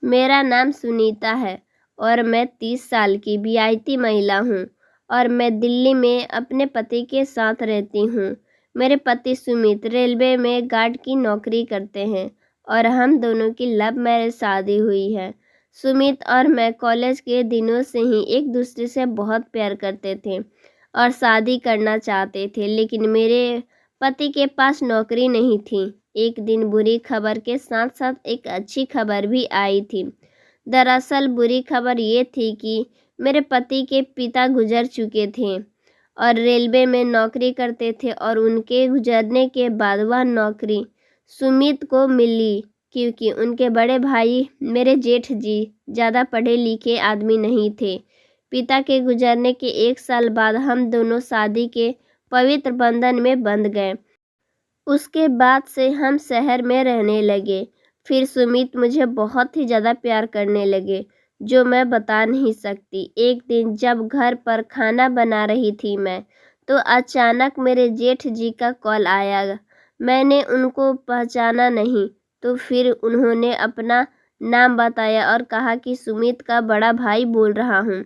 मेरा नाम सुनीता है और मैं 30 साल की विवाहित महिला हूँ और मैं दिल्ली में अपने पति के साथ रहती हूँ। मेरे पति सुमित रेलवे में गार्ड की नौकरी करते हैं और हम दोनों की लव मैरिज शादी हुई है। सुमित और मैं कॉलेज के दिनों से ही एक दूसरे से बहुत प्यार करते थे और शादी करना चाहते थे, लेकिन मेरे पति के पास नौकरी नहीं थी। एक दिन बुरी खबर के साथ साथ एक अच्छी खबर भी आई थी। दरअसल बुरी खबर ये थी कि मेरे पति के पिता गुजर चुके थे और रेलवे में नौकरी करते थे और उनके गुजरने के बाद वह नौकरी सुमित को मिली, क्योंकि उनके बड़े भाई मेरे जेठ जी ज़्यादा पढ़े लिखे आदमी नहीं थे। पिता के गुजरने के 1 साल बाद हम दोनों शादी के पवित्र बंधन में बंध गए। उसके बाद से हम शहर में रहने लगे। फिर सुमित मुझे बहुत ही ज़्यादा प्यार करने लगे, जो मैं बता नहीं सकती। एक दिन जब घर पर खाना बना रही थी मैं, तो अचानक मेरे जेठ जी का कॉल आया। मैंने उनको पहचाना नहीं, तो फिर उन्होंने अपना नाम बताया और कहा कि सुमित का बड़ा भाई बोल रहा हूँ।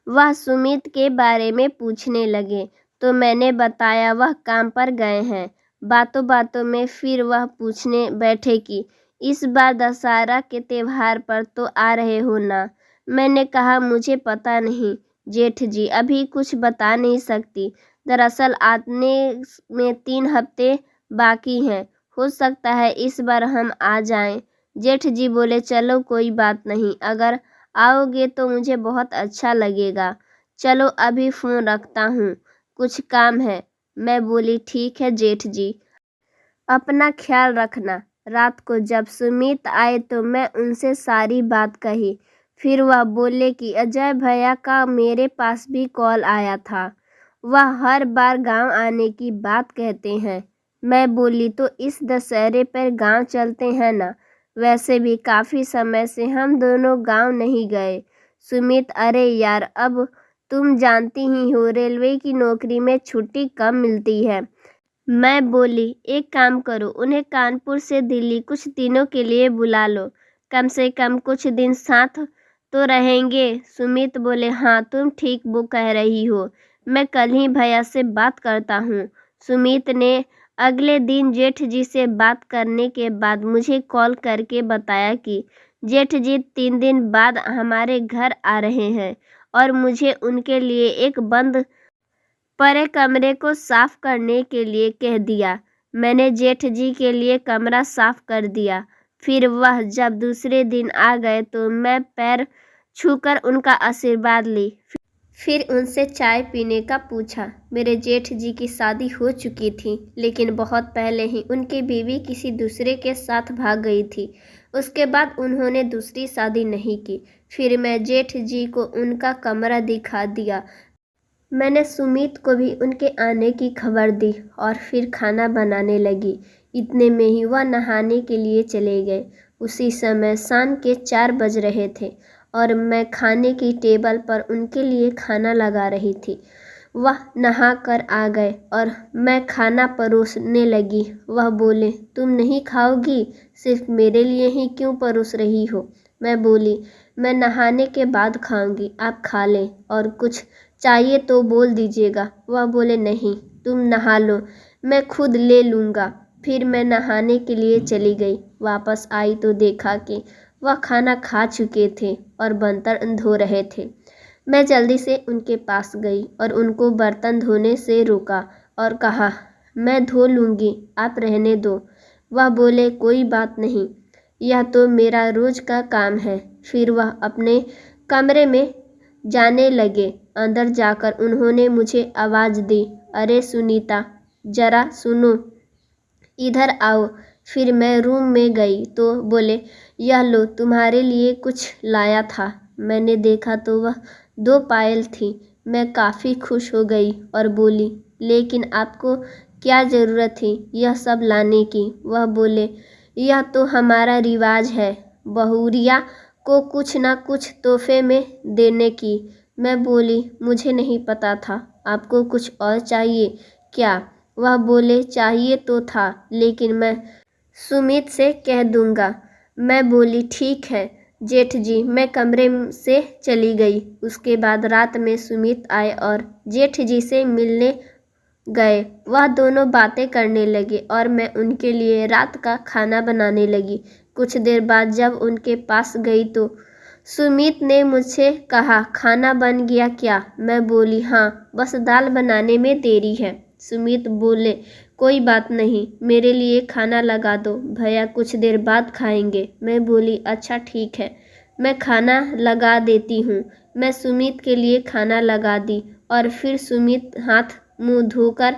वह सुमित के बारे में पूछने लगे, तो मैंने बताया वह काम पर गए हैं। बातों बातों में फिर वह पूछने बैठे कि इस बार दशहरा के त्योहार पर तो आ रहे हो ना। मैंने कहा मुझे पता नहीं जेठ जी, अभी कुछ बता नहीं सकती। दरअसल आने में 3 हफ्ते बाकी हैं, हो सकता है इस बार हम आ जाएं। जेठ जी बोले चलो कोई बात नहीं, अगर आओगे तो मुझे बहुत अच्छा लगेगा। चलो अभी फ़ोन रखता हूँ, कुछ काम है। मैं बोली ठीक है जेठ जी, अपना ख्याल रखना। रात को जब सुमित आए तो मैं उनसे सारी बात कही। फिर वह बोले कि अजय भैया का मेरे पास भी कॉल आया था, वह हर बार गांव आने की बात कहते हैं। मैं बोली तो इस दशहरे पर गांव चलते हैं ना, वैसे भी काफ़ी समय से हम दोनों गांव नहीं गए। सुमित अरे यार, अब तुम जानती ही हो रेलवे की नौकरी में छुट्टी कम मिलती है। मैं बोली एक काम करो, उन्हें कानपुर से दिल्ली कुछ दिनों के लिए बुला लो, कम से कम कुछ दिन साथ तो रहेंगे। सुमित बोले हाँ तुम ठीक वो कह रही हो, मैं कल ही भैया से बात करता हूँ। सुमित ने अगले दिन जेठ जी से बात करने के बाद मुझे कॉल करके बताया कि जेठ जी 3 दिन बाद हमारे घर आ रहे हैं और मुझे उनके लिए एक बंद परे कमरे को साफ करने के लिए कह दिया। मैंने जेठ जी के लिए कमरा साफ कर दिया। फिर वह जब दूसरे दिन आ गए तो मैं पैर छूकर उनका आशीर्वाद ली। फिर उनसे चाय पीने का पूछा। मेरे जेठ जी की शादी हो चुकी थी, लेकिन बहुत पहले ही उनकी बीवी किसी दूसरे के साथ भाग गई थी। उसके बाद उन्होंने दूसरी शादी नहीं की। फिर मैं जेठ जी को उनका कमरा दिखा दिया। मैंने सुमित को भी उनके आने की खबर दी और फिर खाना बनाने लगी। इतने में ही वह नहाने के लिए चले गए। उसी समय शाम के 4 बज रहे थे और मैं खाने की टेबल पर उनके लिए खाना लगा रही थी। वह नहा कर आ गए और मैं खाना परोसने लगी। वह बोले तुम नहीं खाओगी, सिर्फ मेरे लिए ही क्यों परोस रही हो। मैं बोली मैं नहाने के बाद खाऊंगी, आप खा लें और कुछ चाहिए तो बोल दीजिएगा। वह बोले नहीं तुम नहा लो, मैं खुद ले लूँगा। फिर मैं नहाने के लिए चली गई। वापस आई तो देखा कि वह खाना खा चुके थे और बर्तन धो रहे थे। मैं जल्दी से उनके पास गई और उनको बर्तन धोने से रोका और कहा मैं धो लूँगी, आप रहने दो। वह बोले कोई बात नहीं, यह तो मेरा रोज़ का काम है। फिर वह अपने कमरे में जाने लगे। अंदर जाकर उन्होंने मुझे आवाज़ दी, अरे सुनीता ज़रा सुनो, इधर आओ। फिर मैं रूम में गई तो बोले यह लो तुम्हारे लिए कुछ लाया था। मैंने देखा तो वह 2 पायल थी। मैं काफ़ी खुश हो गई और बोली लेकिन आपको क्या ज़रूरत थी यह सब लाने की। वह बोले यह तो हमारा रिवाज है, बहुरिया को कुछ ना कुछ तोहफे में देने की। मैं बोली मुझे नहीं पता था, आपको कुछ और चाहिए क्या। वह बोले चाहिए तो था, लेकिन मैं सुमित से कह दूंगा। मैं बोली ठीक है जेठ जी। मैं कमरे से चली गई। उसके बाद रात में सुमित आए और जेठ जी से मिलने गए। वह दोनों बातें करने लगे और मैं उनके लिए रात का खाना बनाने लगी। कुछ देर बाद जब उनके पास गई तो सुमित ने मुझसे कहा, खाना बन गया क्या? मैं बोली हाँ, बस दाल बनाने में देरी है। सुमित बोले, कोई बात नहीं, मेरे लिए खाना लगा दो, भैया कुछ देर बाद खाएंगे। मैं बोली अच्छा ठीक है, मैं खाना लगा देती हूँ। मैं सुमित के लिए खाना लगा दी और फिर सुमित हाथ मुंह धोकर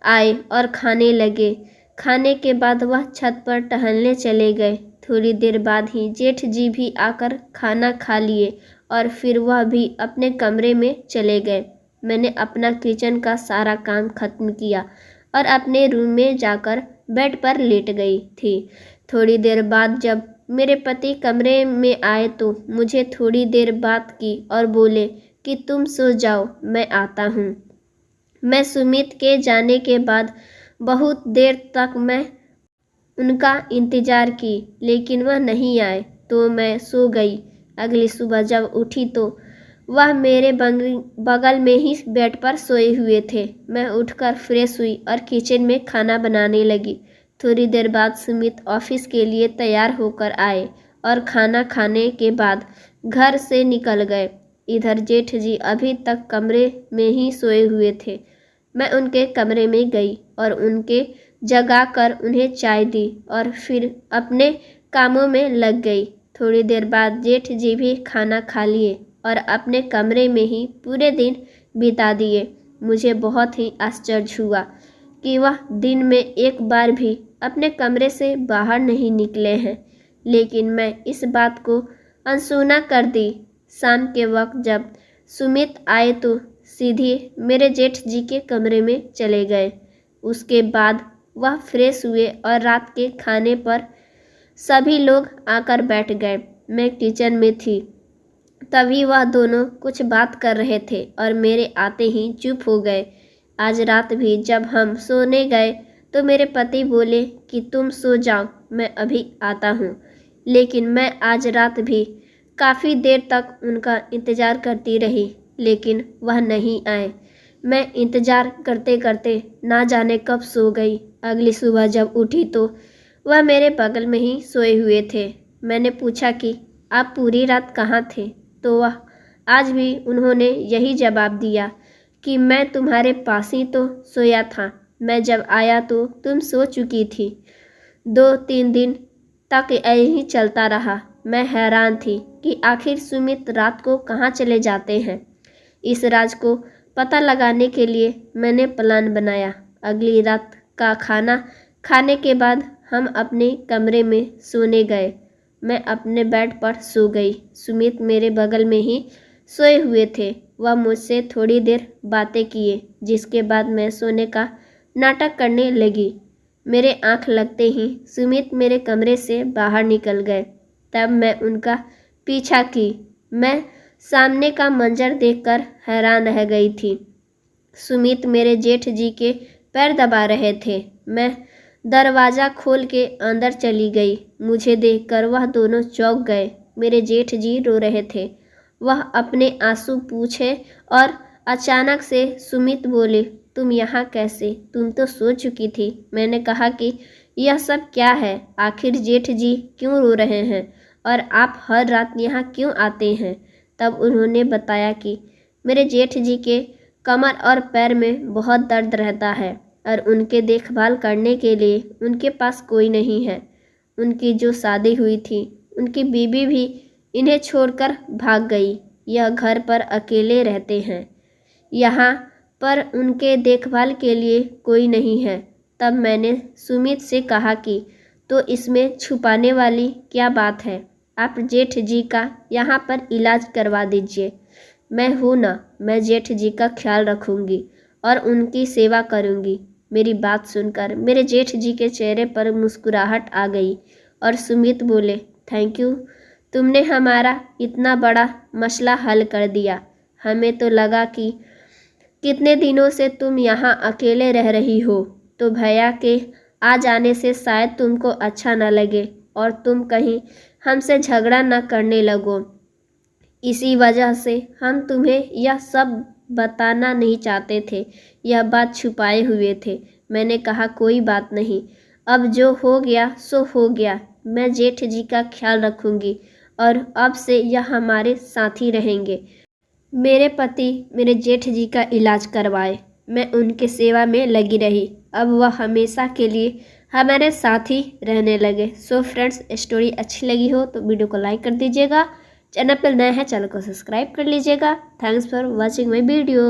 आए और खाने लगे। खाने के बाद वह छत पर टहलने चले गए। थोड़ी देर बाद ही जेठ जी भी आकर खाना खा लिए और फिर वह भी अपने कमरे में चले गए। मैंने अपना किचन का सारा काम खत्म किया और अपने रूम में जाकर बेड पर लेट गई थी। थोड़ी देर बाद जब मेरे पति कमरे में आए तो मुझे थोड़ी देर बात की और बोले कि तुम सो जाओ, मैं आता हूँ। मैं सुमित के जाने के बाद बहुत देर तक मैं उनका इंतज़ार की, लेकिन वह नहीं आए तो मैं सो गई। अगली सुबह जब उठी तो वह मेरे बगल में ही बेड पर सोए हुए थे। मैं उठकर फ्रेश हुई और किचन में खाना बनाने लगी। थोड़ी देर बाद सुमित ऑफिस के लिए तैयार होकर आए और खाना खाने के बाद घर से निकल गए। इधर जेठ जी अभी तक कमरे में ही सोए हुए थे। मैं उनके कमरे में गई और उनके जगा कर उन्हें चाय दी और फिर अपने कामों में लग गई। थोड़ी देर बाद जेठ जी भी खाना खा लिए और अपने कमरे में ही पूरे दिन बिता दिए। मुझे बहुत ही आश्चर्य हुआ कि वह दिन में एक बार भी अपने कमरे से बाहर नहीं निकले हैं, लेकिन मैं इस बात को अनसुना कर दी। शाम के वक्त जब सुमित आए तो सीधे मेरे जेठ जी के कमरे में चले गए। उसके बाद वह फ्रेश हुए और रात के खाने पर सभी लोग आकर बैठ गए। मैं किचन में थी, तभी वह दोनों कुछ बात कर रहे थे और मेरे आते ही चुप हो गए। आज रात भी जब हम सोने गए तो मेरे पति बोले कि तुम सो जाओ, मैं अभी आता हूँ। लेकिन मैं आज रात भी काफ़ी देर तक उनका इंतज़ार करती रही, लेकिन वह नहीं आए। मैं इंतज़ार करते करते ना जाने कब सो गई। अगली सुबह जब उठी तो वह मेरे बगल में ही सोए हुए थे। मैंने पूछा कि आप पूरी रात कहाँ थे? तो वह आज भी उन्होंने यही जवाब दिया कि मैं तुम्हारे पास ही तो सोया था। मैं जब आया तो तुम सो चुकी थी। 2-3 दिन तक यही चलता रहा। मैं हैरान थी कि आखिर सुमित रात को कहाँ चले जाते हैं। इस राज को पता लगाने के लिए मैंने प्लान बनाया। अगली रात का खाना खाने के बाद हम अपने कमरे में सोने गए। मैं अपने बेड पर सो गई। सुमित मेरे बगल में ही सोए हुए थे। वह मुझसे थोड़ी देर बातें किए, जिसके बाद मैं सोने का नाटक करने लगी। मेरे आँख लगते ही सुमित मेरे कमरे से बाहर निकल गए। तब मैं उनका पीछा की। मैं सामने का मंजर देखकर हैरान रह गई थी। सुमित मेरे जेठ जी के पैर दबा रहे थे। मैं दरवाज़ा खोल के अंदर चली गई। मुझे देखकर वह दोनों चौंक गए। मेरे जेठ जी रो रहे थे। वह अपने आंसू पूछे और अचानक से सुमित बोले, तुम यहाँ कैसे? तुम तो सो चुकी थी। मैंने कहा कि यह सब क्या है? आखिर जेठ जी क्यों रो रहे हैं और आप हर रात यहाँ क्यों आते हैं? तब उन्होंने बताया कि मेरे जेठ जी के कमर और पैर में बहुत दर्द रहता है और उनके देखभाल करने के लिए उनके पास कोई नहीं है। उनकी जो शादी हुई थी, उनकी बीवी भी इन्हें छोड़कर भाग गई। यह घर पर अकेले रहते हैं। यहाँ पर उनके देखभाल के लिए कोई नहीं है। तब मैंने सुमित से कहा कि तो इसमें छुपाने वाली क्या बात है? आप जेठ जी का यहाँ पर इलाज करवा दीजिए। मैं हूँ ना, मैं जेठ जी का ख्याल रखूँगी और उनकी सेवा करूँगी। मेरी बात सुनकर मेरे जेठ जी के चेहरे पर मुस्कुराहट आ गई और सुमित बोले, थैंक यू, तुमने हमारा इतना बड़ा मसला हल कर दिया। हमें तो लगा कि कितने दिनों से तुम यहाँ अकेले रह रही हो, तो भैया के आ जाने से शायद तुमको अच्छा न लगे, और तुम कहीं हमसे झगड़ा न करने लगो। इसी वजह से हम तुम्हें यह सब बताना नहीं चाहते थे, यह बात छुपाए हुए थे। मैंने कहा कोई बात नहीं, अब जो हो गया सो हो गया। मैं जेठ जी का ख्याल रखूंगी और अब से यह हमारे साथ ही रहेंगे। मेरे पति मेरे जेठ जी का इलाज करवाए, मैं उनके सेवा में लगी रही। अब वह हमेशा के लिए हमारे साथ ही रहने लगे। सो फ्रेंड्स, स्टोरी अच्छी लगी हो तो वीडियो को लाइक कर दीजिएगा। चैनल पर नए हैं, चैनल को सब्सक्राइब कर लीजिएगा। Thanks for watching my video.